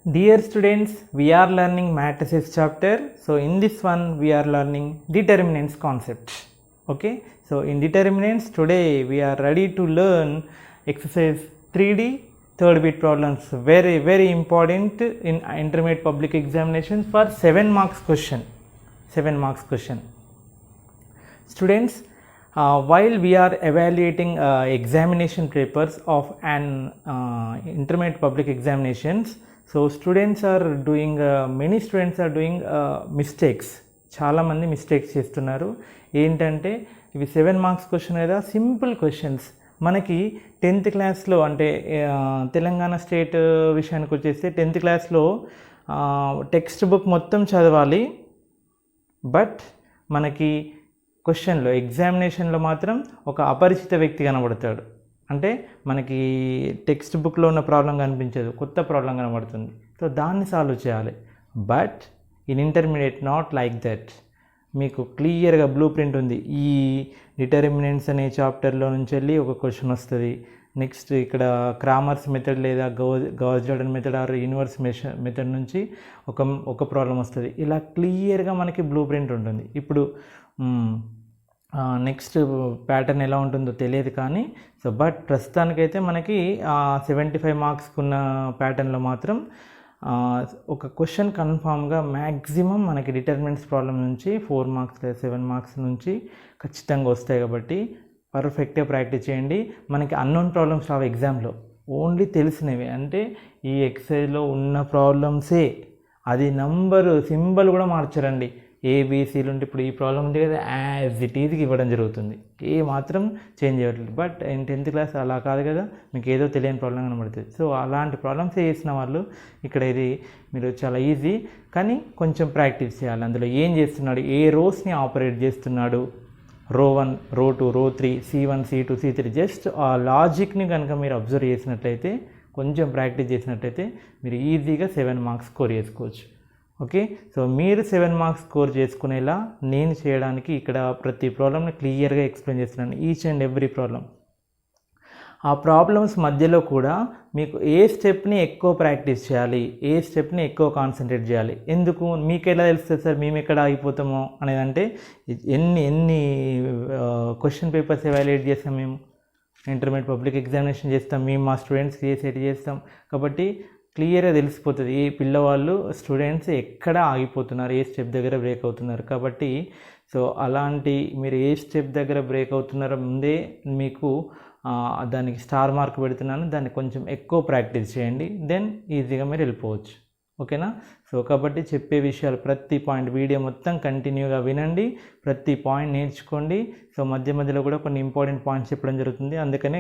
Dear students, we are learning matrices chapter. So in this one we are learning determinants concept. Okay, so in determinants today we are ready to learn exercise 3D third bit problems, very important in intermediate public examination for 7 marks question. Students, while we are evaluating examination papers of an intermediate public examinations, so students are doing many students are doing mistakes. చాలా మంది mistakes చేస్తున్నారు. ఏంటంటే ఇవి 7 marks question కదా, simple questions. మనకి 10th క్లాస్లో అంటే Telangana state విషయానికి వచ్చేస్తే 10th క్లాస్లో టెక్స్ట్ బుక్ మొత్తం చదవాలి. బట్ మనకి క్వశ్చన్లో ఎగ్జామినేషన్లో మాత్రం ఒక అపరిచిత వ్యక్తి కనబడతాడు. అంటే మనకి టెక్స్ట్ బుక్లో ఉన్న ప్రాబ్లం కనిపించదు, కొత్త ప్రాబ్లం కనబడుతుంది. సో దాన్ని సాల్వ్ చేయాలి. But in intermediate not like that. మీకు క్లియర్గా బ్లూ ప్రింట్ ఉంది. ఈ డిటర్మినెంట్స్ అనే చాప్టర్లో నుంచి వెళ్ళి ఒక క్వశ్చన్ వస్తుంది. నెక్స్ట్ ఇక్కడ క్రామర్స్ మెథడ్ లేదా Gauss Jordan method or inverse method నుంచి ఒక ప్రాబ్లం వస్తుంది. ఇలా క్లియర్గా మనకి బ్లూ ప్రింట్ ఉంటుంది. ఇప్పుడు నెక్స్ట్ ప్యాటర్న్ ఎలా ఉంటుందో తెలియదు కానీ సో బట్ ప్రస్తుతానికైతే మనకి 75 మార్క్స్కి ఉన్న ప్యాటర్న్లో మాత్రం ఒక క్వశ్చన్ కన్ఫామ్గా మ్యాక్సిమం మనకి డిటర్మినెంట్స్ ప్రాబ్లం నుంచి 4 మార్క్స్ లేదా 7 మార్క్స్ నుంచి ఖచ్చితంగా వస్తాయి. కాబట్టి పర్ఫెక్ట్గా ప్రాక్టీస్ చేయండి. మనకి అన్నోన్ ప్రాబ్లమ్స్ రావు ఎగ్జామ్లో, ఓన్లీ తెలిసినవి. అంటే ఈ ఎక్సైజ్లో ఉన్న ప్రాబ్లమ్సే, అది నంబరు సింబల్ కూడా మార్చరండి. ఏబీసీలు ఉంటే ఇప్పుడు ఈ ప్రాబ్లం ఉంది కదా, యాజ్ ఇట్ ఈజ్కి ఇవ్వడం జరుగుతుంది, ఏ మాత్రం చేంజ్ అవ్వట్లేదు. బట్ 10th క్లాస్ అలా కాదు కదా, మీకు ఏదో తెలియని ప్రాబ్లం కనబడుతుంది. సో అలాంటి ప్రాబ్లమ్స్ చేసిన వాళ్ళు ఇక్కడ ఇది మీరు చాలా ఈజీ, కానీ కొంచెం ప్రాక్టీస్ చేయాలి. అందులో ఏం చేస్తున్నాడు, ఏ రోస్ని ఆపరేట్ చేస్తున్నాడు, రో 1, రో 2, రో 3, C1, C2, C3, జస్ట్ ఆ లాజిక్ని కనుక మీరు అబ్జర్వ్ చేసినట్లయితే, కొంచెం ప్రాక్టీస్ చేసినట్లయితే మీరు ఈజీగా 7 మార్క్స్ స్కోర్ చేసుకోవచ్చు. ఓకే, సో మీరు 7 మార్క్స్ స్కోర్ చేసుకునేలా నేను చేయడానికి ఇక్కడ ప్రతి ప్రాబ్లమ్ని క్లియర్గా ఎక్స్ప్లెయిన్ చేస్తున్నాను, ఈచ్ అండ్ ఎవ్రీ ప్రాబ్లం. ఆ ప్రాబ్లమ్స్ మధ్యలో కూడా మీకు ఏ స్టెప్ని ఎక్కువ ప్రాక్టీస్ చేయాలి, ఏ స్టెప్ని ఎక్కువ కాన్సన్ట్రేట్ చేయాలి. ఎందుకు మీకు ఎలా తెలుస్తుంది సార్ మేము ఎక్కడ ఆగిపోతామో అనేది? అంటే ఎన్ని క్వశ్చన్ పేపర్స్ ఎవాల్యుయేట్ చేస్తాం మేము, ఇంటర్మీడియట్ పబ్లిక్ ఎగ్జామినేషన్ చేస్తాం, మేము మా స్టూడెంట్స్కి ఏ సెట్ చేస్తాం. కాబట్టి క్లియర్గా తెలిసిపోతుంది ఏ పిల్లవాళ్ళు స్టూడెంట్స్ ఎక్కడ ఆగిపోతున్నారు, ఏ స్టెప్ దగ్గర బ్రేక్ అవుతున్నారు. కాబట్టి సో అలాంటి మీరు ఏ స్టెప్ దగ్గర బ్రేక్ అవుతున్నారో ముందే మీకు దానికి స్టార్ మార్క్ పెడుతున్నాను. దాన్ని కొంచెం ఎక్కువ ప్రాక్టీస్ చేయండి, దెన్ ఈజీగా మీరు వెళ్ళిపోవచ్చు. ఓకేనా? సో కాబట్టి చెప్పే విషయాలు ప్రతి పాయింట్ వీడియో మొత్తం కంటిన్యూగా వినండి, ప్రతి పాయింట్ నేర్చుకోండి. సో మధ్యలో కూడా కొన్ని ఇంపార్టెంట్ పాయింట్స్ చెప్పడం జరుగుతుంది, అందుకనే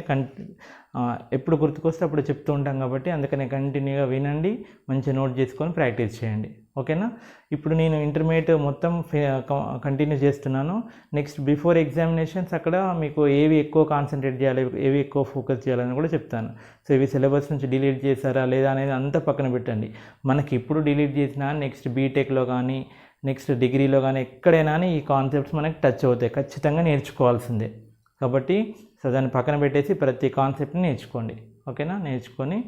ఎప్పుడు గుర్తుకొస్తే అప్పుడు చెప్తూ ఉంటాం. కాబట్టి అందుకనే కంటిన్యూగా వినండి, మంచి నోట్ చేసుకొని ప్రాక్టీస్ చేయండి. ఓకేనా? ఇప్పుడు నేను ఇంటర్మీడియట్ మొత్తం కంటిన్యూ చేస్తున్నాను. నెక్స్ట్ బిఫోర్ ఎగ్జామినేషన్స్ అక్కడ మీకు ఏవి ఎక్కువ కాన్సన్ట్రేట్ చేయాలి, ఏవి ఎక్కువ ఫోకస్ చేయాలని కూడా చెప్తాను. సో ఇవి సిలబస్ నుంచి డిలీట్ చేశారా లేదా అనేది అంతా పక్కన పెట్టండి. మనకి ఇప్పుడు డిలీట్ చేసినా నెక్స్ట్ బీటెక్లో కానీ నెక్స్ట్ డిగ్రీలో కానీ ఎక్కడైనా ఈ కాన్సెప్ట్స్ మనకి టచ్ అవుతాయి, ఖచ్చితంగా నేర్చుకోవాల్సిందే. కాబట్టి సో దాన్ని పక్కన పెట్టేసి ప్రతి కాన్సెప్ట్ని నేర్చుకోండి. ఓకేనా? నేర్చుకొని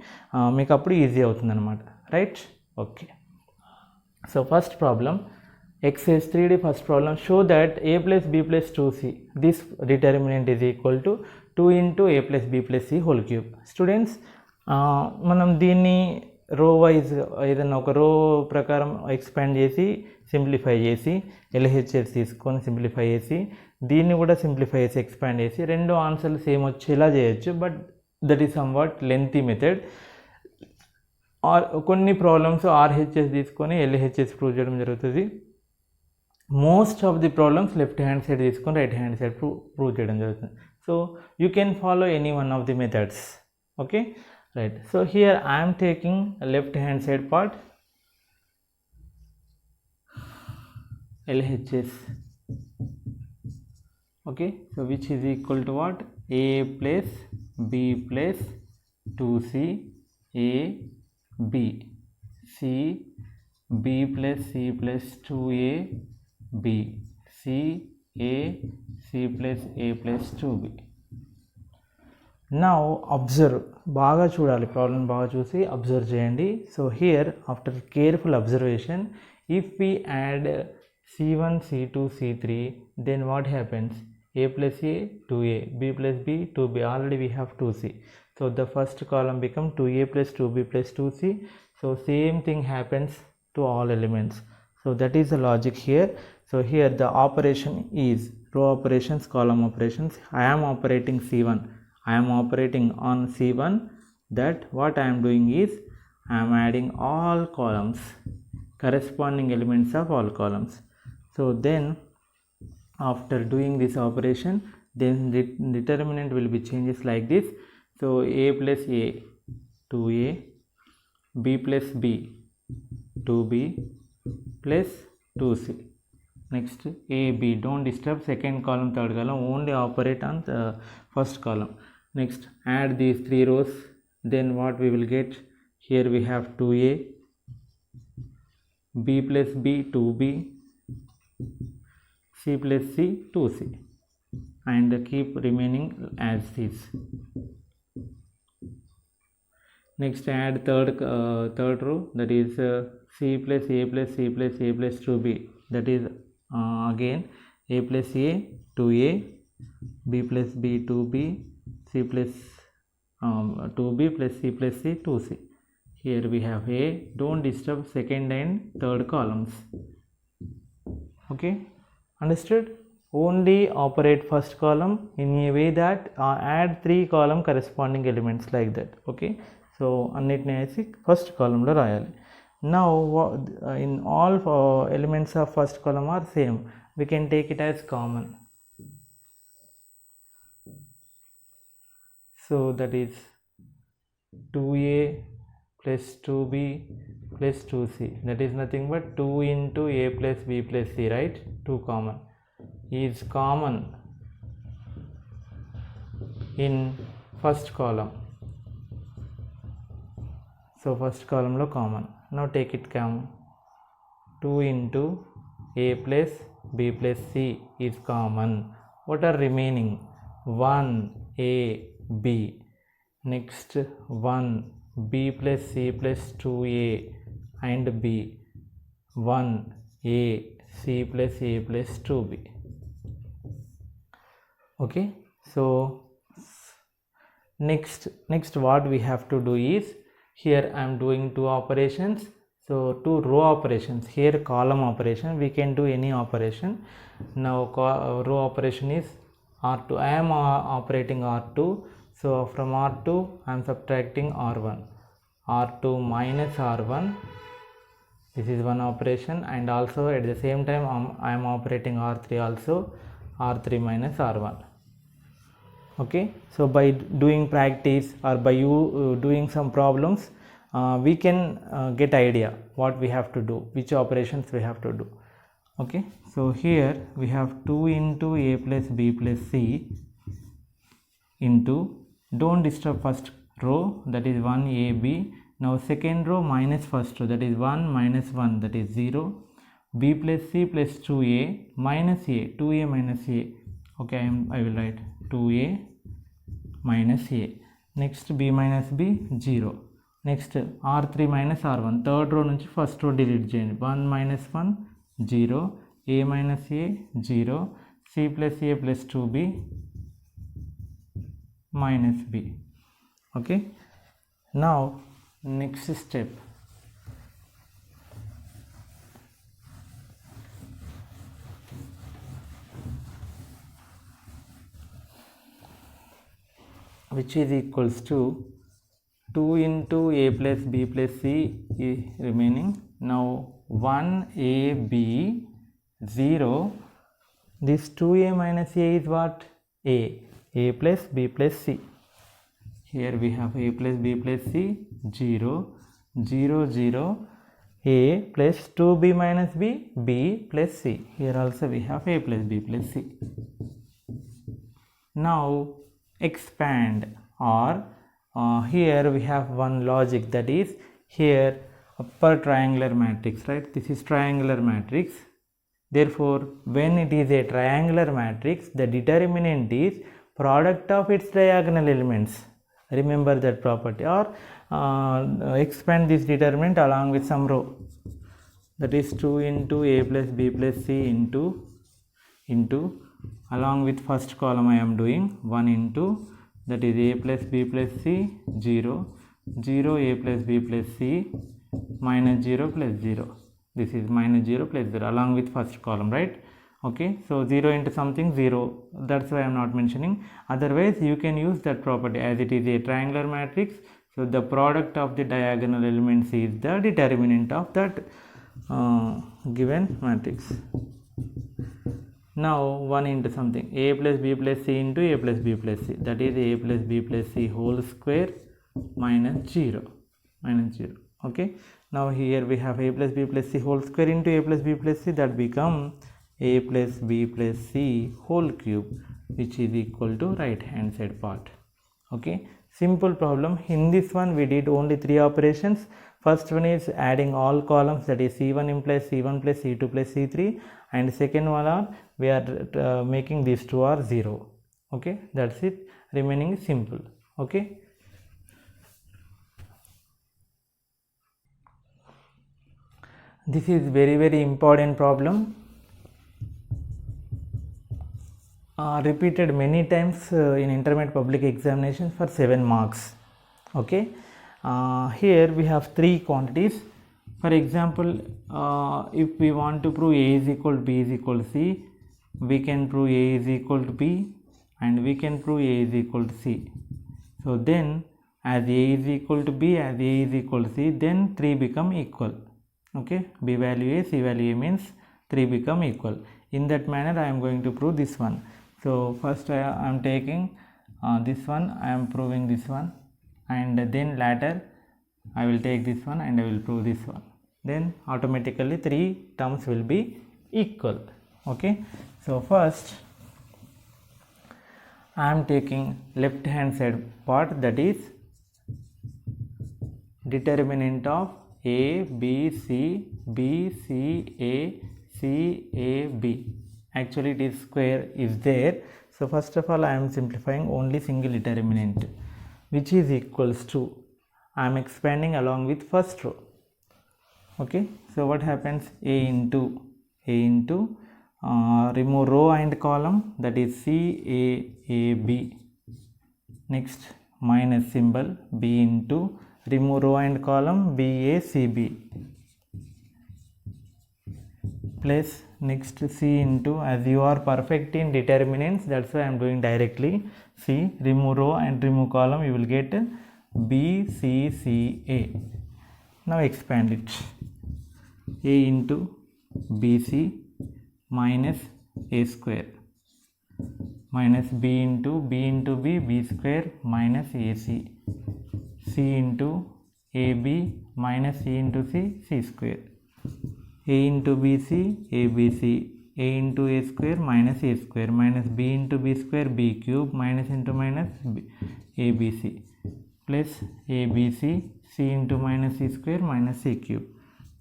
మీకు అప్పుడు ఈజీ అవుతుంది అనమాట. Right? Okay. So first problem, exercise 3D first problem, show that a plus b plus 2c, this determinant is equal to 2 into a plus b plus c whole cube. Students, మనం దీన్ని రో wise ఏదైనా ఒక రో ప్రకారం expand చేసి simplify చేసి LHS తీసుకొని సింప్లిఫై చేసి దీన్ని కూడా సింప్లిఫై చేసి ఎక్స్పాండ్ చేసి రెండు ఆన్సర్లు సేమ్ వచ్చేలా చేయొచ్చు. But that is somewhat lengthy method. కొన్ని ప్రాబ్లమ్స్ ఆర్హెచ్ఎస్ తీసుకొని ఎల్హెచ్ఎస్ ప్రూవ్ చేయడం జరుగుతుంది. Most of the problems left hand side తీసుకొని రైట్ హ్యాండ్ సైడ్ ప్రూవ్ చేయడం జరుగుతుంది. So you can follow any one of the methods. Okay, right. So here I'm taking left hand side part, LHS. Okay, so which is equal to what? A plus B plus 2C A B, C B plus C plus 2A B, C A C plus A plus 2B. Now observe, బాగా చూడాలి, problem బాగా చూసి observe చేయండి. So here after careful observation, if we add c1 c2 c3, then what happens? A plus a 2a, b plus b 2b, already we have 2c, so the first column become 2a plus 2b plus 2c. So same thing happens to all elements. So that is the logic here. So here the operation is row operations, column operations. I am operating c1, I am operating on c1, that what I am doing is I am adding all columns, corresponding elements of all columns. So then after doing this operation, then the determinant will be changes like this. So a plus a 2a, b plus b 2b plus 2c. Next a b, don't disturb second column, third column, only operate on the first column. Next add these three rows, then what we will get? Here we have 2a, b plus b 2b, c plus c 2c, and keep remaining as is. Next add third row, that is c plus a plus c plus a plus 2b, that is again a plus a 2a, b plus b 2b, c plus 2b plus c plus c 2c. Here we have a, don't disturb second and third columns. Okay, understood? Only operate first column in a way that add 3 column corresponding elements like that. Okay, so అన్నిటిని వేసి first కాలంలో రాయాలి. Now in all elements of first column are same, we can take it as common. So that is 2a plus 2b plus 2c, that is nothing but 2 into a plus b plus c, right? 2 common is common in first column. So first column lo common. Now take it common. 2 into a plus b plus c is common. What are remaining? 1 a b. Next 1 b plus c plus 2a and b. 1 a c plus a plus 2b. Okay, so next what we have to do is, here I am doing 2 operations. So 2 row operations, here column operation, we can do any operation. Now row operation is R2, I am operating R2. So from R2 I am subtracting R1, R2 minus R1, this is one operation, and also at the same time I am operating R3 also, R3 minus R1. Okay, so by doing practice or by you doing some problems, we can get idea what we have to do, which operations we have to do. Okay, so here we have 2 into a plus b plus c into, don't disturb first row, that is 1 a b. Now second row minus first row, that is 1 minus 1, that is 0, b plus c plus 2a minus a, 2a minus a. Okay, I will write 2a minus a. Next b minus b 0. Next r3 minus r1, third row నుంచి first row delete చేయండి. 1 minus 1 0, a minus a 0, c plus a plus 2b minus b. Okay, now next step, which is equals to 2 into a plus b plus c is remaining. Now 1 a b 0, this 2a minus a is what? A plus b plus c. Here we have a plus b plus c 0 0 0, a plus 2b minus b, b plus c. Here also we have a plus b plus c. Now expand, or here we have one logic, that is here upper triangular matrix, right? This is triangular matrix. Therefore when it is a triangular matrix, the determinant is product of its diagonal elements. Remember that property, or expand this determinant along with some row, that is 2 into a plus b plus c into along with first column I am doing 1 into, that is a plus b plus c 0 0 a plus b plus c minus 0 plus 0. This is minus 0 plus 0 along with first column, right? Okay, so 0 into something 0, that's why I am not mentioning. Otherwise you can use that property, as it is a triangular matrix, so the product of the diagonal elements is the determinant of that given matrix. Now 1 into something, a plus b plus c into a plus b plus c, that is a plus b plus c whole square minus 0. Okay, now here we have a plus b plus c whole square into a plus b plus c, that become a plus b plus c whole cube, which is equal to right hand side part. Okay, simple problem. In this one we did only 3 operations. First one is adding all columns, that is c1 implies c1 plus c2 plus c3, and second one are we are making these two are 0. Okay, that's it. Remaining is simple. Okay, this is very important problem, repeated many times in intermediate public examinations for 7 marks. Okay, here we have 3 quantities. For example, if we want to prove a is equal to b is equal to c, we can prove a is equal to b and we can prove a is equal to c. So then as a is equal to b, as a is equal to c, then 3 become equal. Okay, b value a, c value a means 3 become equal. In that manner I am going to prove this one. So first I am taking this one, I am proving this one, and then later I will take this one and I will prove this one. Then automatically 3 terms will be equal. Okay, so first I am taking left hand side part, that is determinant of a b c b c a c a b. Actually it is square is there. So first of all I am simplifying only single determinant, which is equals to, I am expanding along with first row. Okay, so what happens, a into remove row and column, that is c a b. Next minus symbol, b into remove row and column, b a c b, plus next c into, as you are perfect in determinants, that's why I am doing directly, c remove row and remove column, you will get b c c a. Now expand it, a into b c minus a square minus b into b b square minus ac, c into ab minus c into c square, a into bc abc, a into a square minus b into b square b cube minus into minus abc, plus abc c into minus c square minus c cube.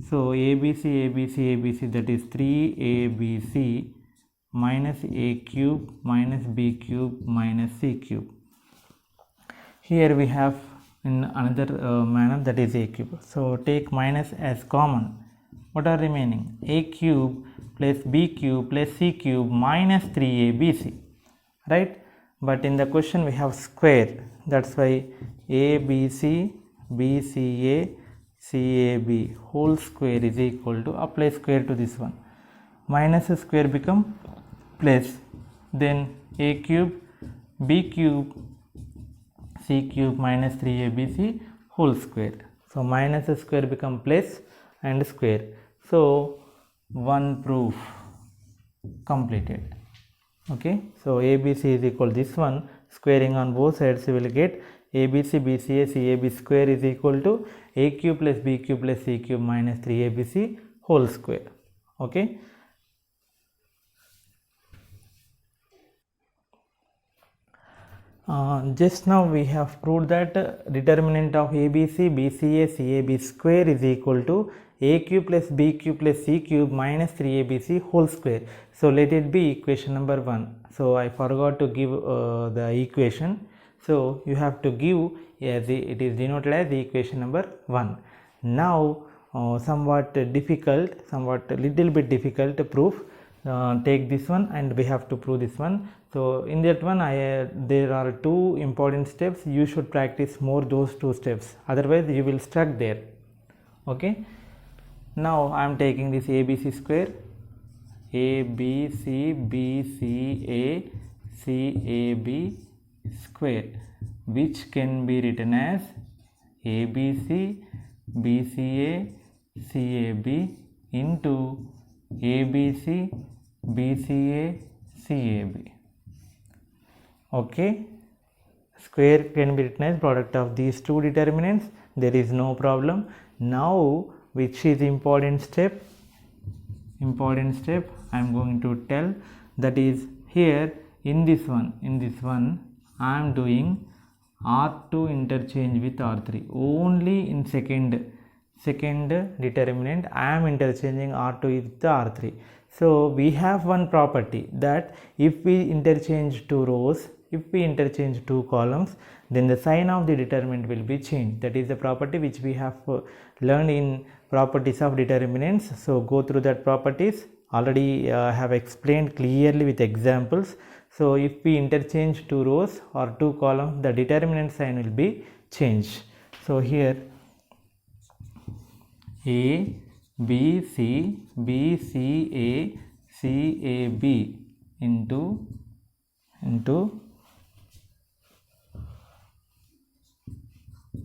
So abc, that is 3abc minus a cube minus b cube minus c cube. Here we have in another manner, that is a cube. So take minus as common. What are remaining? A cube plus b cube plus c cube minus 3abc, right? But in the question we have square, that's why abc bca cab whole square is equal to, apply square to this one, minus square become plus, then a cube b cube c cube minus 3abc whole square. So minus square become plus and square. So one proof completed. Okay, so abc is equal to this one, squaring on both sides you will get abc bca cab square is equal to a cube plus b cube plus c cube minus 3abc whole square. Okay, Just now we have proved that determinant of ABC, BCA, CAB square is equal to A cube plus B cube plus C cube minus 3ABC whole square. So let it be equation number 1. So I forgot to give the equation. So you have to give as it is denoted as the equation number 1. Now somewhat little bit difficult to prove. Take this one and we have to prove this one. So in that one there are 2 important steps. You should practice more those 2 steps, otherwise you will stuck there. Okay, now I am taking this ABC square, ABC BCA CAB square, which can be written as ABC BCA CAB into ABC BCA CAB. Okay, square can be written as product of these 2 determinants. There is no problem. Now which is important step I am going to tell, that is here in this one I am doing R2 interchange with R3. Only in second determinant I am interchanging R2 with the R3. So we have one property that if we interchange 2 rows, if we interchange 2 columns, then the sign of the determinant will be changed. That is the property which we have learned in properties of determinants. So go through that properties. Already have explained clearly with examples. So if we interchange 2 rows or 2 columns, the determinant sign will be changed. So here A B C B C A C A B into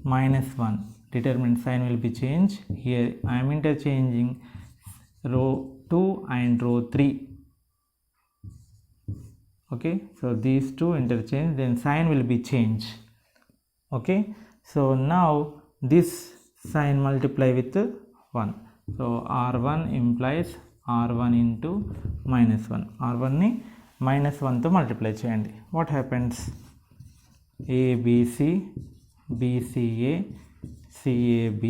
minus 1, determinant sign will be changed. Here I am interchanging row 2 and row 3. Okay, so these 2 interchange, then sign will be changed. Okay, so now this sign multiply with 1. So R1 implies R1 into minus 1. R1 ni minus 1 to multiply cheyandi. What happens? ABC BCA CAB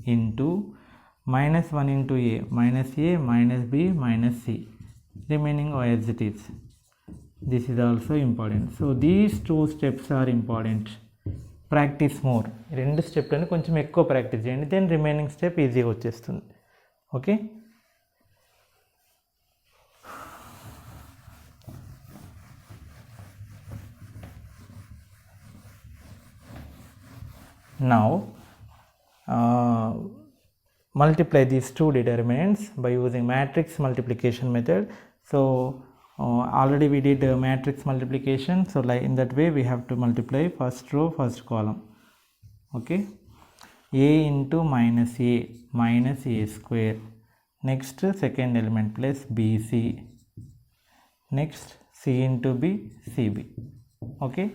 into minus 1 into A minus B minus C, remaining as it is. This is also important. So these 2 steps are important. Practice more. 2 స్టెప్లను కొంచెం ఎక్కువ practice చేయండి, then remaining step ఈజీగా వచ్చేస్తుంది. Okay, now multiply these 2 determinants by using matrix multiplication method. So already we did matrix multiplication, so like in that way we have to multiply first row first column. Okay, A into minus A square, next second element plus BC, next C into B CB. Okay,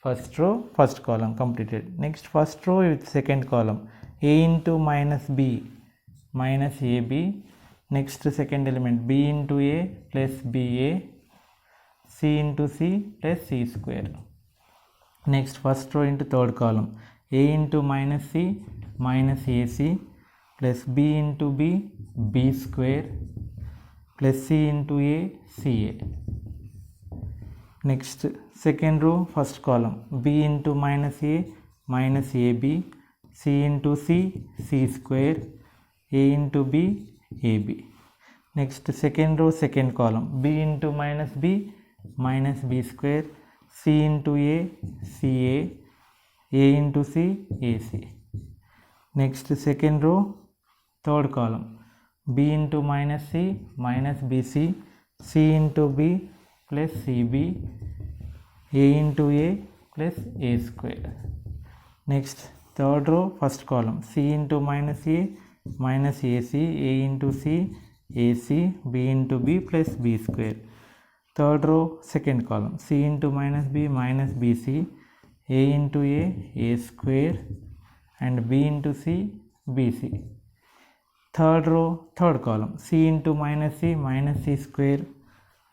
first row first column completed. Next first row with second column, A into minus B minus AB, next second element B into A plus BA, C into C plus C square. Next first row into third column, A into minus C minus AC plus B into B B square plus C into A CA. Next second row first column, B into minus A minus AB, C into C C square, A into B AB. Next second row second column, B into minus B minus B square, C into A CA, A into C AC. Next second row third column, B into minus C minus BC, C into B plus CB, A into A plus A square. Next third row first column, C into minus A minus AC, A into C AC, B into B plus B square. Third row second column, C into minus B minus BC, A into A square and B into C BC. Third row third column, C into minus C minus C square,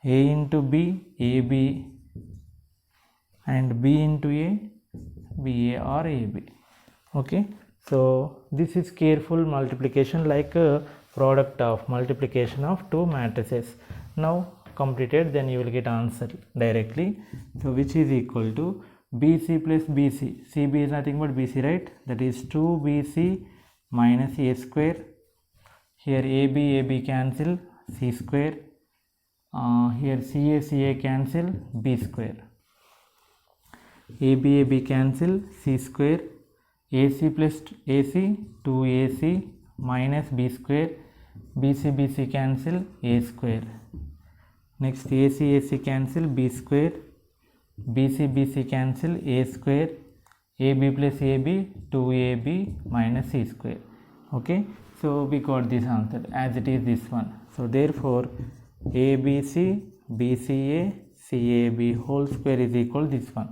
A into B AB and B into A, BA or AB. Okay, so this is careful multiplication, like a product of multiplication of two matrices. Now completed, then you will get answer directly. So which is equal to BC plus BC. CB is nothing but BC, right? That is 2BC minus A square. Here AB cancel, C square. Here CA cancel, B square. AB cancel, C square. AC plus AC, 2AC minus B square. BC cancel, A square. Next AC cancel, B square. BC cancel, A square. AB plus AB, 2AB minus C square. Okay, so we got this answer as it is this one. So therefore ABC BCA CAB whole square is equal this one.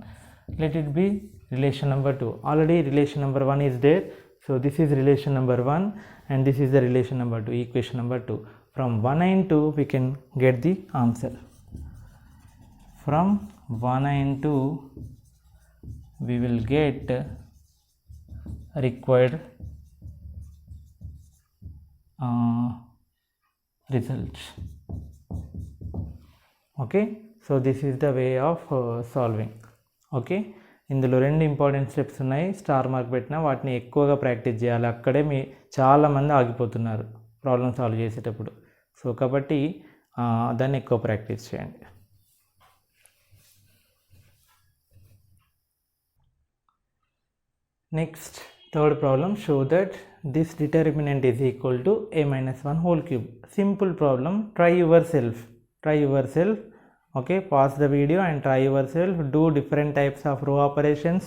Let it be relation number 2. Already relation number 1 is there. So this is relation number 1 and this is the relation number 2, equation number 2. From 1 and 2 we can get the answer. From 1 and 2 we will get required results. Okay, so this is the way of solving. Okay, ఇందులో 2 important steps ఉన్నాయి. Star mark పెట్టినా వాటిని ఎక్కువగా practice చేయాలి. అక్కడే చాలామంది ఆగిపోతున్నారు problem solve చేసేటప్పుడు. So కాబట్టి దాన్ని ఎక్కువ ప్రాక్టీస్ చేయండి. Next third problem, show that this determinant is equal to a-1 whole cube. Simple problem. Try your self. Okay, pause the video and try yourself. Do different types of row operations,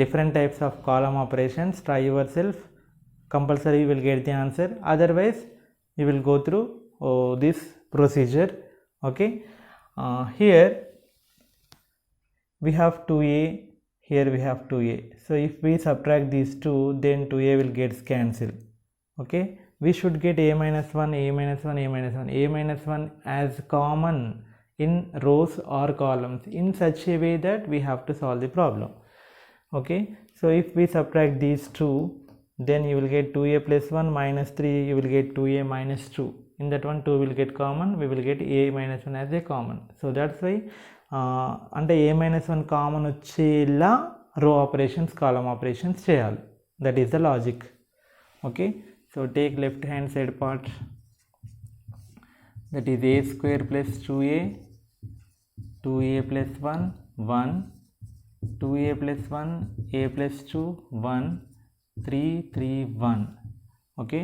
different types of column operations. Try yourself. Compulsory you will get the answer. Otherwise you will go through this procedure. Okay, here we have 2a, here we have 2a. So if we subtract these two, then 2a will get cancelled. Okay, we should get a-1 as common in rows or columns in such a way that we have to solve the problem. Okay, so if we subtract these two, then you will get 2a plus 1 minus 3, you will get 2a minus 2. In that one 2 will get common, we will get a minus 1 as a common. So that's why అంటే a-1 common వచ్చేలా రో operations column operations చేయాలి. That is the logic. Okay, so take left hand side part, that is a square plus 2a, 2a plus 1, 1, 2a plus 1, a plus 2, 1, 3, 3, 1. Okay,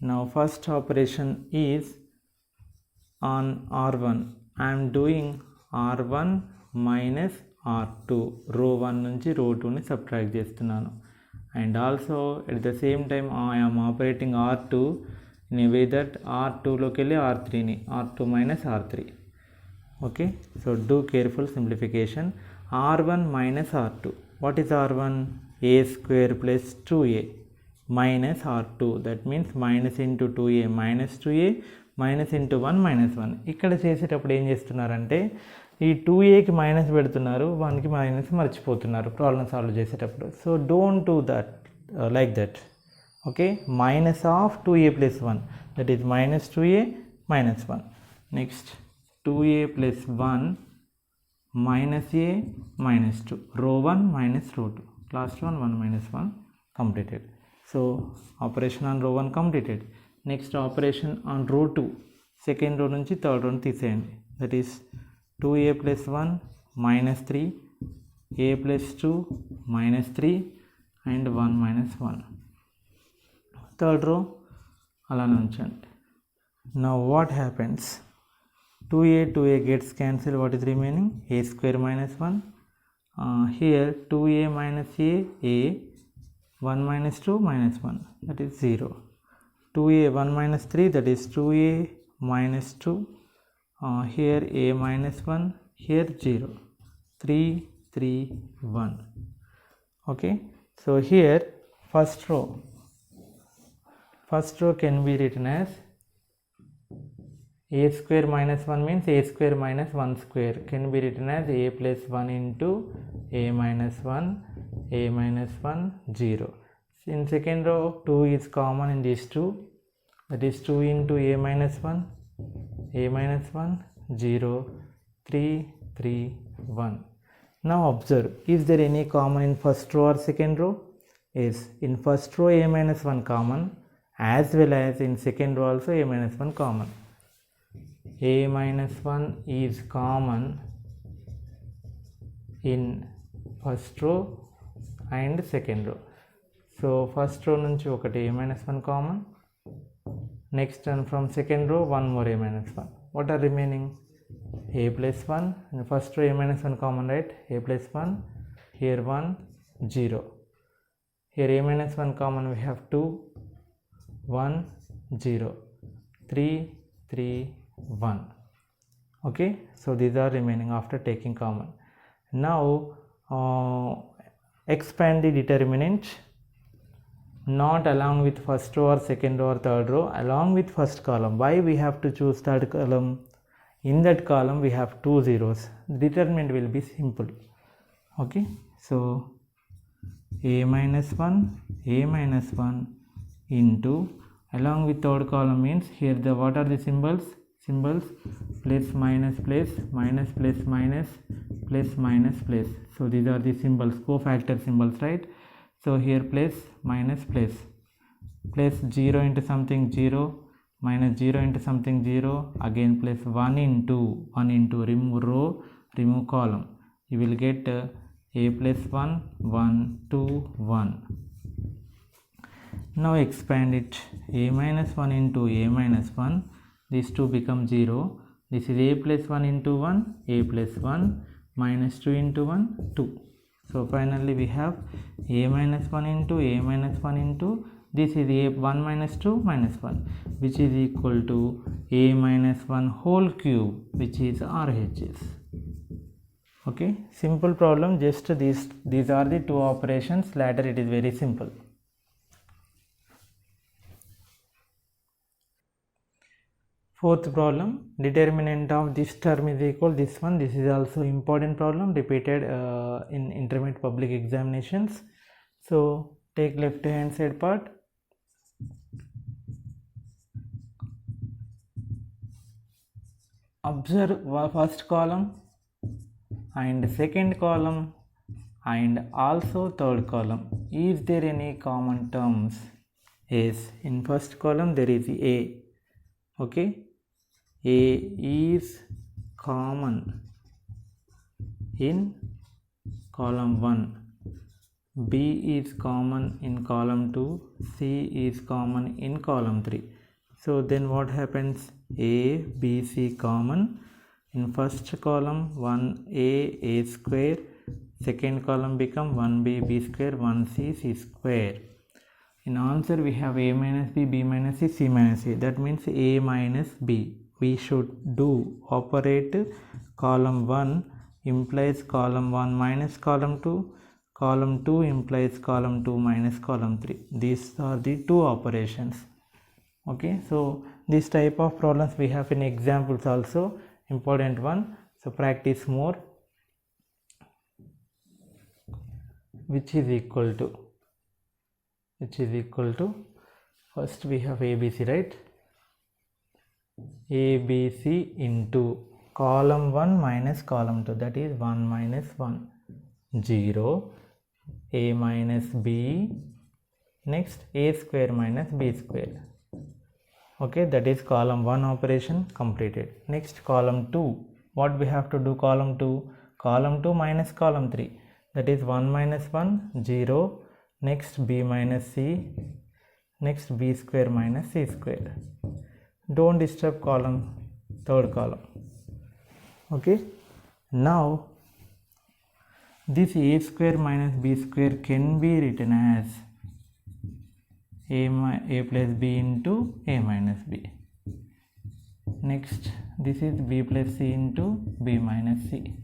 now first operation is on R1. I am doing R1 minus R2. row 1 నుంచి row 2 ని subtract చేస్తున్నాను. And also at the same time I am operating R2 in a way that R2 లోకి వెళ్ళి R3ని R2 minus R3. Okay, so do careful simplification. R1 minus R2. What is R1? A square plus 2a minus R2. That means minus into 2a minus 2a minus into 1 minus 1. ఇక్కడ చేసేటప్పుడు ఏం చేస్తున్నారంటే ఈ 2aకి minus పెడుతున్నారు, 1కి minus మర్చిపోతున్నారు problem solve చేసేటప్పుడు. So don't do that like that. Okay, minus of 2a plus 1, that is minus 2a minus 1. Next 2a plus 1 minus a minus 2. row 1 minus row 2. Last one 1 minus 1 completed. So operation on row 1 completed. Next operation on row 2. Second row నుంచి third row తీసేయండి. That is 2a plus 1 minus 3, a plus 2 minus 3 and 1 minus 1. Third row అలానే ఉంచండి. Now what happens? 2a gets cancelled. What is remaining? A square minus 1. Here 2a minus a, 1 minus 2 minus 1, that is 0. 2a 1 minus 3, that is 2a minus 2. Here a minus 1, here 0. 3, 3, 1. Okay, so here first row can be written as a square minus 1 means a square minus 1 square can be written as a plus 1 into a minus 1, a minus 1, 0. In second row 2 is common in these two, that is 2 into a minus 1, a minus 1, 0, 3, 3, 1. Now observe, is there any common in first row or second row? Yes, in first row a minus 1 common, as well as in second row also a minus 1 common. A minus 1 is common in first row and second row. So first row nunchi okati a minus 1 common. Next one from second row one more a minus 1. What are remaining? A plus 1. In first row a minus 1 common, right? A plus 1. Here 1, 0. Here a minus 1 common, we have 2, 1, 0, 3, 3, 1. Okay, so these are remaining after taking common. Now expand the determinant, not along with first row or second row or third row, along with first column. Why we have to choose third column? In that column we have 2 zeros. The determinant will be simple. Okay, so a minus 1, a minus 1 into, along with third column means here the what are the symbols? Symbols plus minus plus, minus plus minus, plus minus plus. So these are the symbols, cofactor symbols, right? So here plus minus plus, plus 0 into something 0, minus 0 into something 0, again plus 1 into remove row, remove column. You will get a plus 1, 1, 2, 1. Now expand it, a minus 1 into a minus 1, these two become 0. This is a plus 1 into 1, a plus 1, minus 2 into 1, 2. So finally we have a minus 1 into a minus 1 into, this is a 1 minus 2 minus 1, which is equal to a minus 1 whole cube, which is RHS. Okay, simple problem, just these are the two operations, later it is very simple. Fourth problem, determinant of this term is equal this one. This is also important problem, repeated in intermediate public examinations. So take left hand side part. Observe first column and second column and also third column. Is there any common terms? Yes, in first column there is a. Okay, a is common in column 1, B is common in column 2, C is common in column 3. So then what happens? A, B, C common. In first column 1a, a square. Second column become 1b, b square, 1c, c square. In answer we have a minus b, b minus c, c minus a. That means a minus b. We should do operate column 1 implies column 1 minus column 2. Column 2 implies column 2 minus column 3. These are the two operations. Okay, so this type of problems we have in examples also, important one. So practice more. Which is equal to first we have ABC, right? ABC into column 1 minus column 2, that is 1 minus 1, 0, a minus b, next a square minus b square. Okay, that is column 1 operation completed. Next column 2, what we have to do? Column 2 minus column 3, that is 1 minus 1, 0, next b minus c, next b square minus c square. Don't disturb column, third column. Okay, now this a square minus b square can be written as a plus b into a minus b. Next, this is b plus c into b minus c.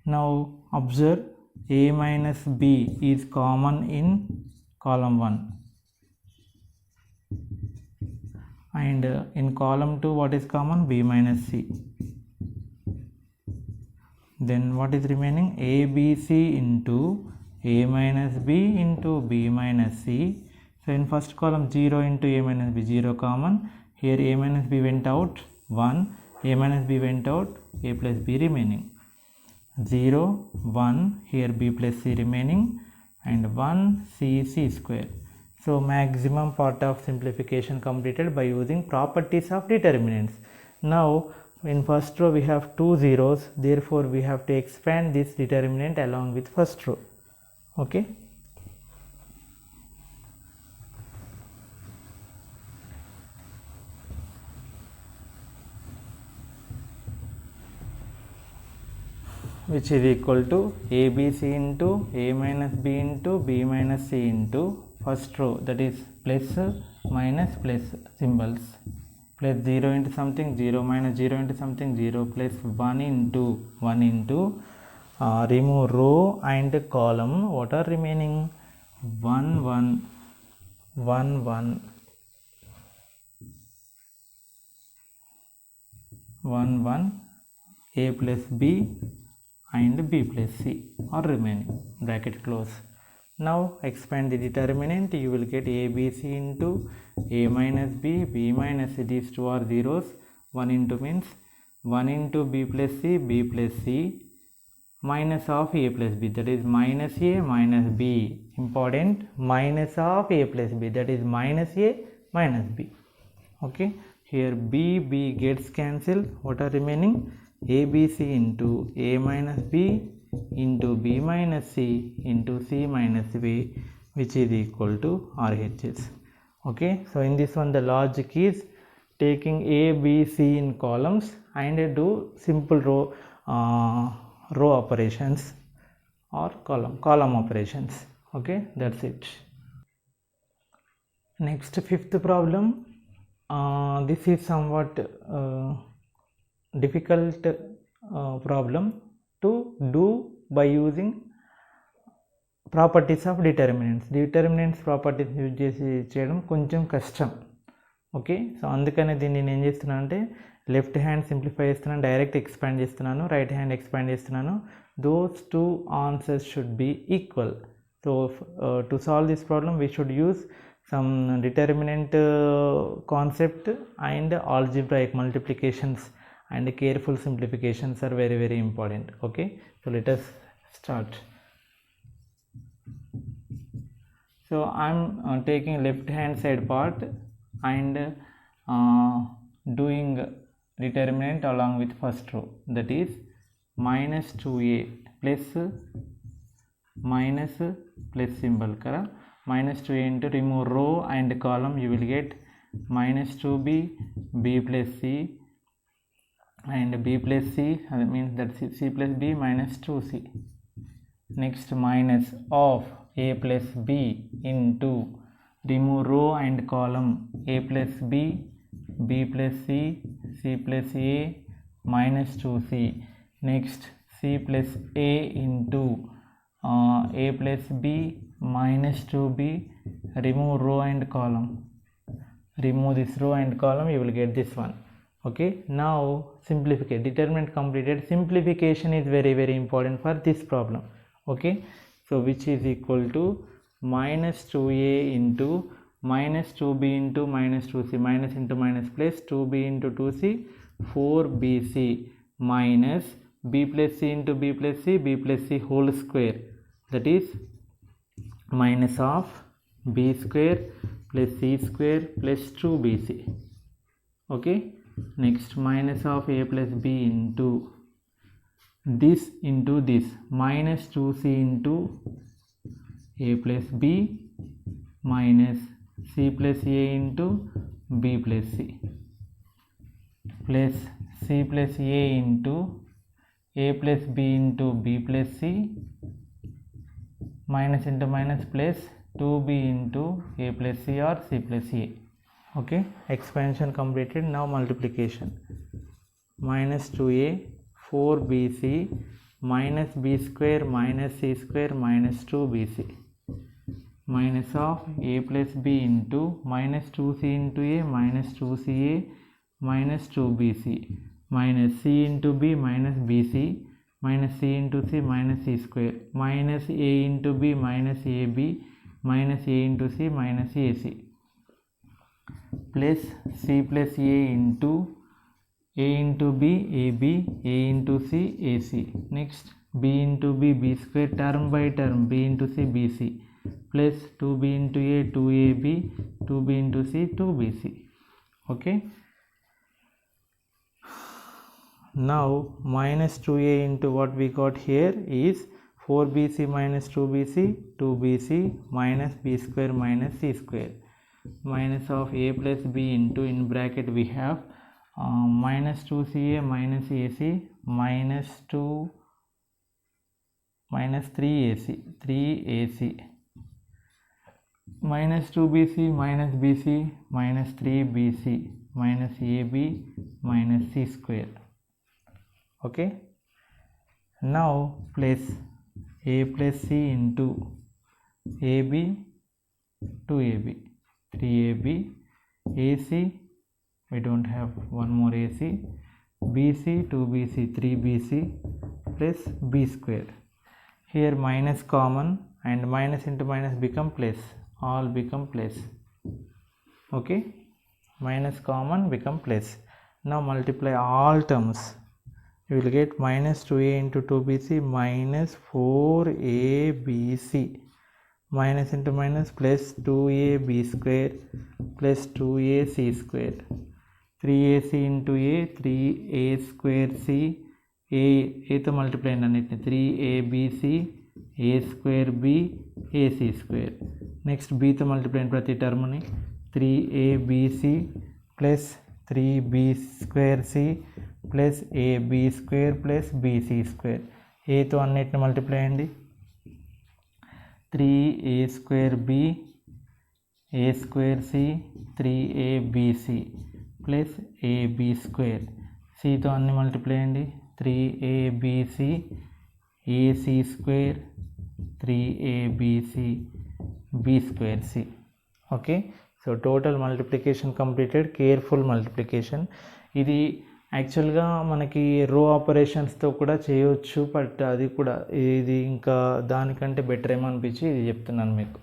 Now observe, a minus b is common in column 1. and in column 2 what is common? B minus C. Then what is remaining? ABC into A minus B into B minus C. So in first column 0 into A minus B, 0 common. Here A minus B went out, 1. A minus B went out, A plus B remaining. 0, 1, here B plus C remaining, and 1 C square. So maximum part of simplification completed by using properties of determinants. Now in first row we have 2 zeros, therefore we have to expand this determinant along with first row. Okay. Which is equal to ABC into A minus B into B minus C into first row, that is plus minus plus symbols, plus 0 into something, 0 minus 0 into something, 0 plus 1 into remove row and column. What are remaining? 1 1 1 1 1 1 A plus B and B plus C are remaining, bracket close. Now expand the determinant, you will get ABC into A minus B, B minus C, these two are zeros, 1 into means 1 into B plus C, B plus C, minus of A plus B, that is minus A minus B, important, minus of A plus B, that is minus A minus B. Okay, here B gets cancelled. What are remaining? ABC into A minus B into B minus C into C minus B, which is equal to RHS. Okay, so in this one the logic is taking A, B, C in columns and do simple row operations or column operations. Okay, that's it. Next, fifth problem. This is somewhat difficult problem to do by using properties of determinants properties use చేసి చేయడం కొంచెం కష్టం. Okay, so అందుకనే దీన్ని నేను ఏం చేస్తున్నాను అంటే లెఫ్ట్ హ్యాండ్ సింప్లిఫై చేస్తున్నాను, డైరెక్ట్ ఎక్స్పాండ్ చేస్తున్నాను, రైట్ హ్యాండ్ ఎక్స్పాండ్ చేస్తున్నాను. Those two answers should be equal. So to solve this problem we should use some determinant concept and algebraic multiplications and careful simplifications are very, very important. Okay, so let us start. So I'm taking left hand side part and doing determinant along with first row, that is minus 2a plus symbol kara, minus 2a into remove row and column, you will get minus 2b b plus c and b plus c, that means that c plus b minus 2c. Next, minus of a plus b into remove row and column, a plus b b plus c c plus a minus 2c. Next, c plus a into a plus b minus 2b, remove row and column, remove this row and column, you will get this one. Okay, now simplification, determinant completed. Simplification is very, very important for this problem. Okay, so which is equal to minus 2a into minus 2b into minus 2c, minus into minus plus 2b into 2c, 4bc minus b plus c into b plus c whole square, that is minus of b square plus c square plus 2bc. Okay, next, minus of a plus b into this minus 2c into a plus b minus c plus a into b plus c plus c plus a into a plus b into b plus c minus into minus plus 2b into a plus c or c plus a. Okay, expansion completed. Now multiplication, minus 2a 4bc minus b square minus c square minus 2bc minus of a plus b into minus 2c into a minus 2ca minus 2bc minus c into b minus bc minus c into c minus c square minus a into b minus ab minus a into c minus ac plus c plus a into b ab a into c ac. Next b into b b square term by term b into c bc plus 2b into a 2ab 2b into c 2bc. Okay, now minus 2a into what we got here is 4bc minus 2bc 2bc minus b square minus c square minus of a plus b into in bracket we have minus 2ca minus ac minus 2 minus 3ac minus 2bc minus bc minus 3bc minus ab minus c square. Okay, now place a plus c into ab 2ab 3ab ac we don't have one more ac bc 2bc 3bc plus b square. Here minus common and minus into minus become plus, all become plus. Okay, minus common become plus. Now multiply all terms, you will get minus 2a into 2bc minus 4abc minus into minus plus 2ab square plus 2ac square 3ac into a 3a square c a తో multiply అయింది అన్నిటిని 3abc a square b ac square. Next bతో multiply అయింది ప్రతి టర్మ్ని 3abc plus 3b square c plus ab square plus bc square. ఏతో అన్నిటిని multiply అయింది 3a square b a square c 3abc plus ab square. cతో అన్ని మల్టిప్లై అయింది 3abc ac square 3abc b square c. Okay, so total multiplication completed. Careful multiplication. ఇది యాక్చువల్గా మనకి రో ఆపరేషన్స్తో కూడా చేయవచ్చు, బట్ అది కూడా ఇది ఇంకా దానికంటే బెటర్ ఏమో అనిపించి ఇది చెప్తున్నాను మీకు.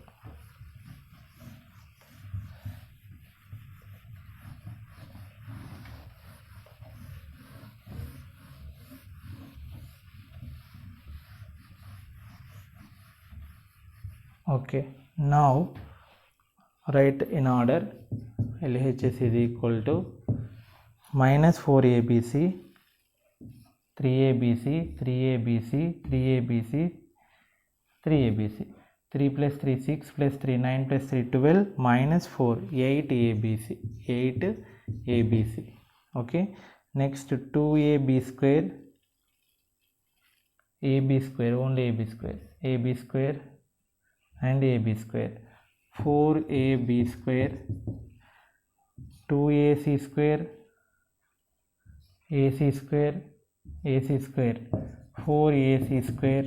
Okay, now write in order. LHS is equal to minus 4abc 3abc 3abc 3abc 3abc 3 plus 3 6 plus 3 9 plus 3 12 minus 4 8abc 8abc. Okay, next 2ab square only ab square and ab square 4ab square 2ac square ac square 4ac square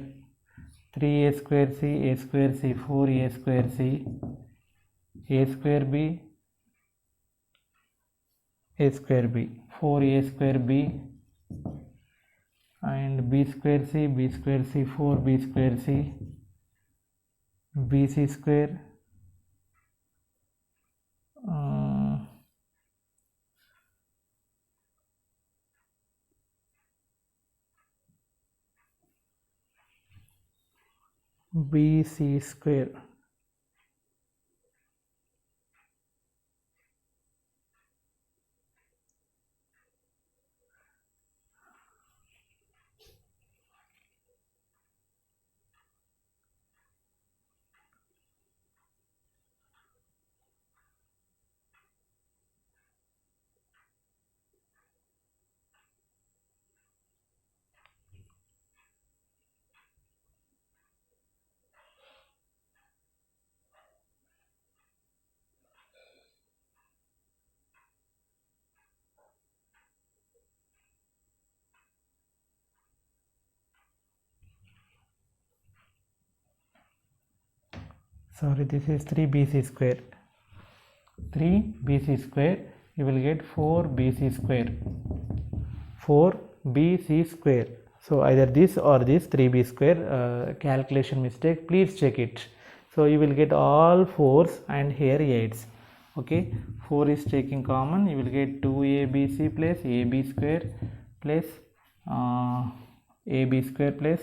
3a square c 4a square c a square b 4a square b and b square c 4b square c bc square bc square sorry, this is 3bc square. 3bc square, you will get 4bc square. 4bc square. So either this or this 3b square, calculation mistake, please check it. So you will get all 4s and here 8s. Okay, 4 is taking common, you will get 2abc plus ab square plus ab square plus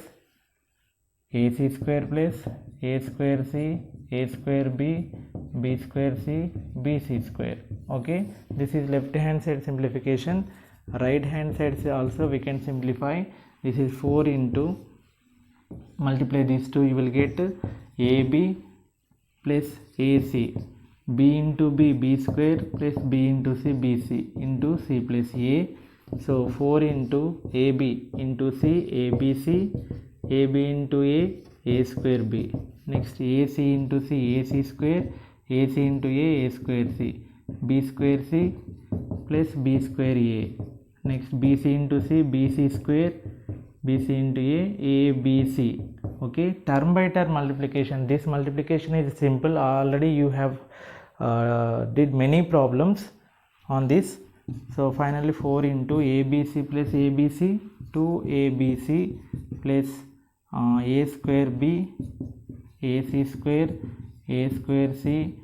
ac square plus a square c, a square b, b square c, bc square. Okay, this is left hand side simplification. Right hand side also we can simplify. This is 4 into, multiply these two, you will get ab plus ac, b into b, b square plus b into c, bc into c plus a. So 4 into ab into c, abc, ab into a square b. Next ac into c, ac square, ac into a square c, b square c plus b square a. Next bc into c, bc square, bc into a, abc. Okay, term by term multiplication. This multiplication is simple. Already you have did many problems on this. So finally 4 into abc plus abc, 2abc plus a square b, ac square, a square c,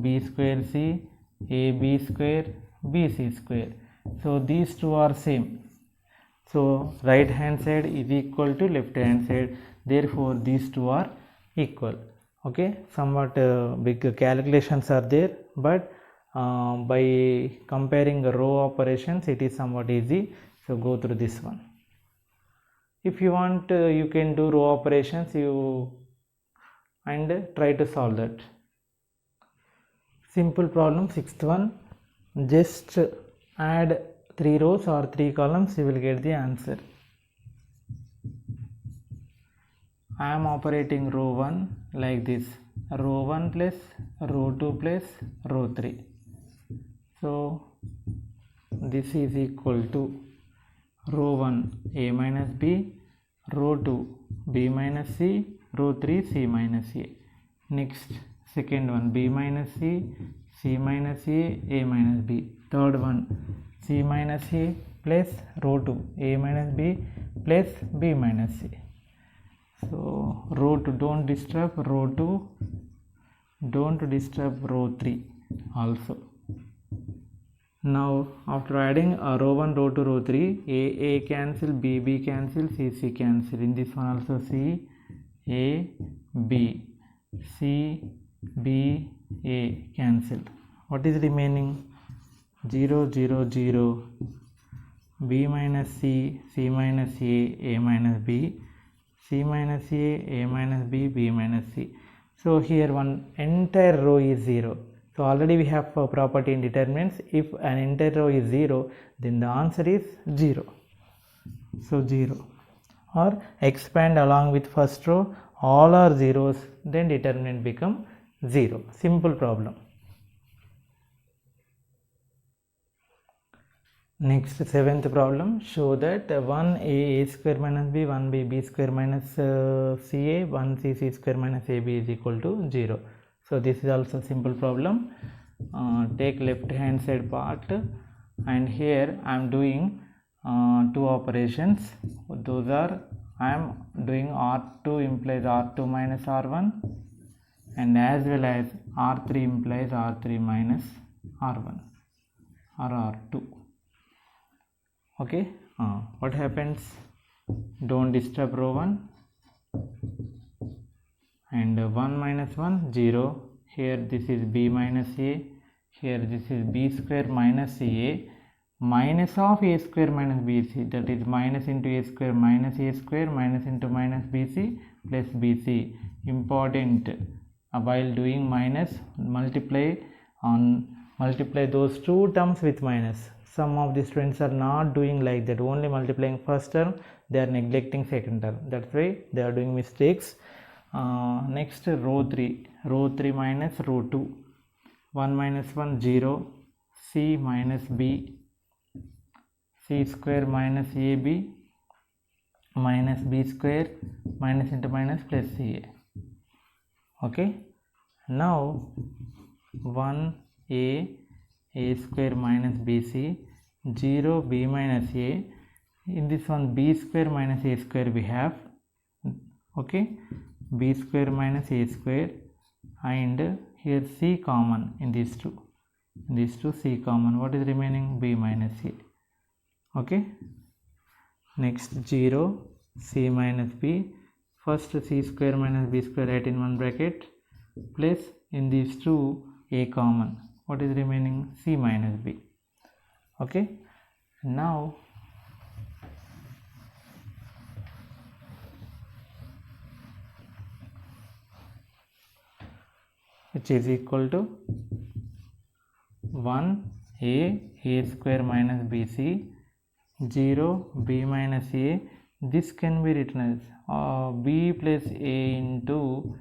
b square c, ab square, bc square. So these two are same. So right hand side is equal to left hand side, therefore these two are equal. Okay, somewhat big calculations are there, but by comparing row operations it is somewhat easy. So go through this one. If you want, you can do row operations and try to solve that. Simple problem, sixth one. Just add 3 rows or 3 columns, you will get the answer. I am operating row 1 like this, row 1 plus row 2 plus row 3. So this is equal to row 1 a minus b, row 2 b minus c, row 3 c minus a. Next second one b minus c, c minus a minus b. Third one c minus a plus row 2 a minus b plus b minus c. So row 2 don't disturb, row 2 don't disturb, row 3 also. Now after adding row 1, row 2, row 3, a cancel, b cancel, c cancel. In this one also c, a, b, c, b, a cancel. What is remaining? 0, 0, 0, b minus c, c minus a minus b, c minus a minus b, b minus c. So here one entire row is 0. So already we have a property in determinants. If an entire row is 0, then the answer is 0. So 0. Or expand along with first row, all are zeros, then determinant become 0. Simple problem. Next, seventh problem. Show that 1a square minus b, 1b square minus ca, 1c square minus ab is equal to 0. So this is also simple problem. Take left hand side part, and here I am doing 2 operations. Those are, I am doing R2 implies R2 minus R1, and as well as R3 implies R3 minus R1 or R2. Okay, what happens? Don't disturb row 1, and 1 minus 1, 0. Here this is b minus a, here this is b square minus a, minus of a square minus bc, that is minus into a square minus into minus bc plus bc. Important, while doing minus, multiply those two terms with minus. Some of the students are not doing like that, only multiplying first term, they are neglecting second term. That's why they are doing mistakes. Next row 3 minus row 2, 1 minus 1, 0, c minus b, c square minus ab minus b square minus into minus plus ca. Okay, Now 1 a square minus bc, 0 b minus a. In this one b square minus a square we have, okay, b square minus a square, and here c common in these two. In these two c common. What is remaining? b minus a. Okay. Next 0 c minus b. First c square minus b square write in one bracket, plus in these two a common. What is remaining? c minus b. Okay. Now which is equal to 1 a square minus bc, 0 b minus a. This can be written as b plus a into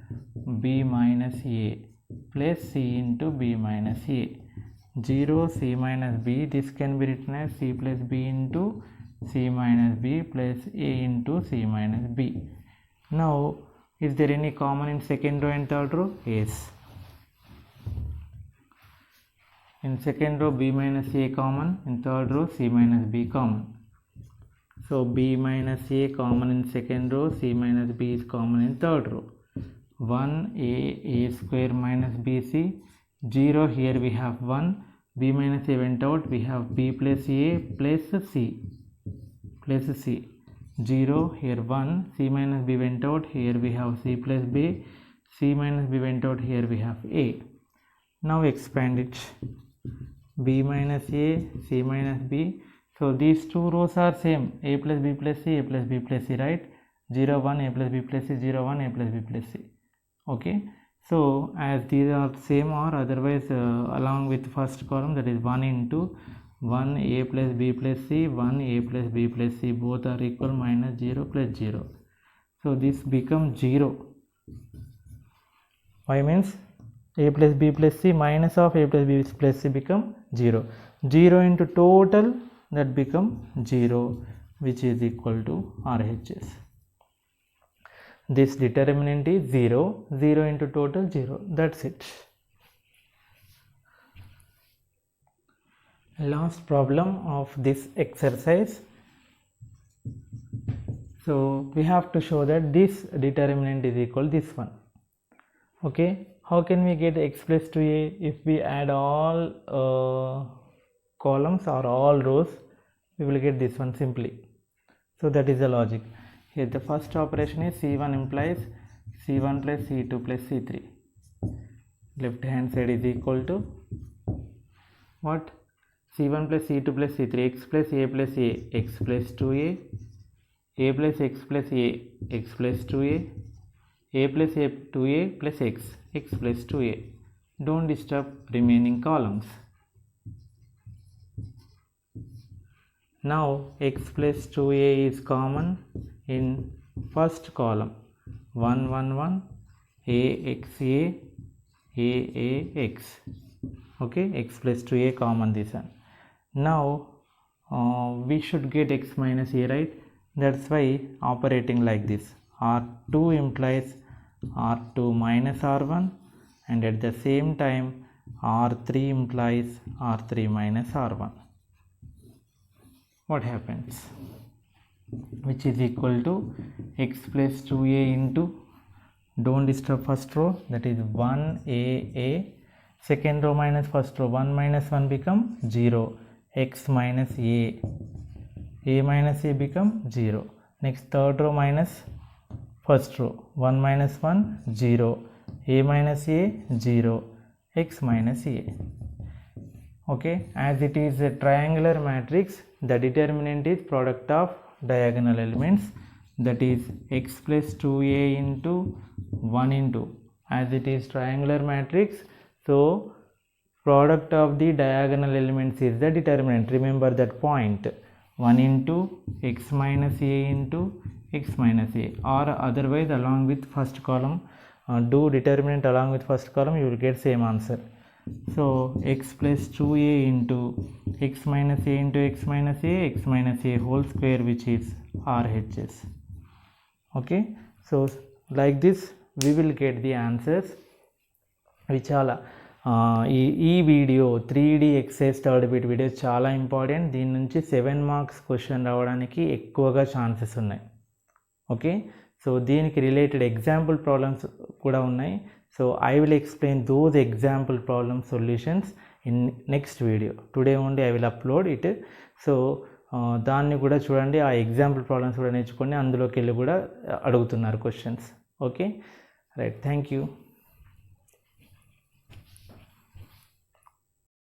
b minus a plus c into b minus a. 0 c minus b, this can be written as c plus b into c minus b plus a into c minus b. Now is there any common in second row and third row? Yes. In second row b minus a common, in third row c minus b common. So b minus a common in second row, c minus b is common in third row. 1 a square minus bc, 0 here we have 1, b minus a went out, we have b plus a plus c plus c. 0 here 1, c minus b went out, here we have c plus b, c minus b went out, here we have a. Now expand it. b minus a, c minus b. So these two rows are same, a plus b plus c, a plus b plus c, right? 0 1 a plus b plus c, 0 1 a plus b plus c. Okay, so as these are same, or otherwise along with first column, that is 1 into 1 a plus b plus c, 1 a plus b plus c, both are equal, minus 0 plus 0. So this becomes 0. Why? Means a plus b plus c minus of a plus b plus c become 0. 0 into total, that become 0, which is equal to RHS. This determinant is 0. 0 into total, 0. That's it. Last problem of this exercise. So we have to show that this determinant is equal to this one. Okay, how can we get x plus 2a? If we add all columns or all rows, we will get this one simply. So that is the logic. Here the first operation is c1 implies c1 plus c2 plus c3. Left hand side is equal to what? c1 plus c2 plus c3, x plus a plus a, x plus 2a, a plus x plus a, x plus 2a, a plus a 2a plus x, x plus 2a. Don't disturb remaining columns. Now x plus 2a is common in first column. 1 1 1 a x a x. Okay, x plus 2a common this one. Now we should get x minus a, right? That's why operating like this. R2 implies R2 minus R1, and at the same time R3 implies R3 minus R1. What happens? Which is equal to x plus 2a into, don't disturb first row, that is 1a, second row minus first row, 1 minus 1 become 0, x minus a minus a become 0. Next third row minus first row, 1 minus 1 0, a minus a 0, x minus a. Okay, as it is a triangular matrix, the determinant is product of diagonal elements, that is x plus 2a into 1 into, as it is triangular matrix, so product of the diagonal elements is the determinant. Remember that point. 1 into x minus a into x minus a, or otherwise along with first column, do determinant along with first column, you will get same answer. So x plus 2a into x minus a into x minus a whole square, which is RHS. Okay, so like this we will get the answers. ఇవి చాలా ఈ video 3D exercise third bit video చాలా important. దీని నుంచి 7 marks question రావడానికి ఎక్కువగా chances ఉన్నాయి. Okay, so దీనికి రిలేటెడ్ ఎగ్జాంపుల్ ప్రాబ్లమ్స్ కూడా ఉన్నాయి. So I will explain those example problem solutions in next video. Today only I will upload it. So దాన్ని కూడా చూడండి, ఆ ఎగ్జాంపుల్ ప్రాబ్లమ్స్ కూడా నేర్చుకోండి. అందులోకి వెళ్ళి కూడా అడుగుతున్నారు questions. Okay, right, thank you.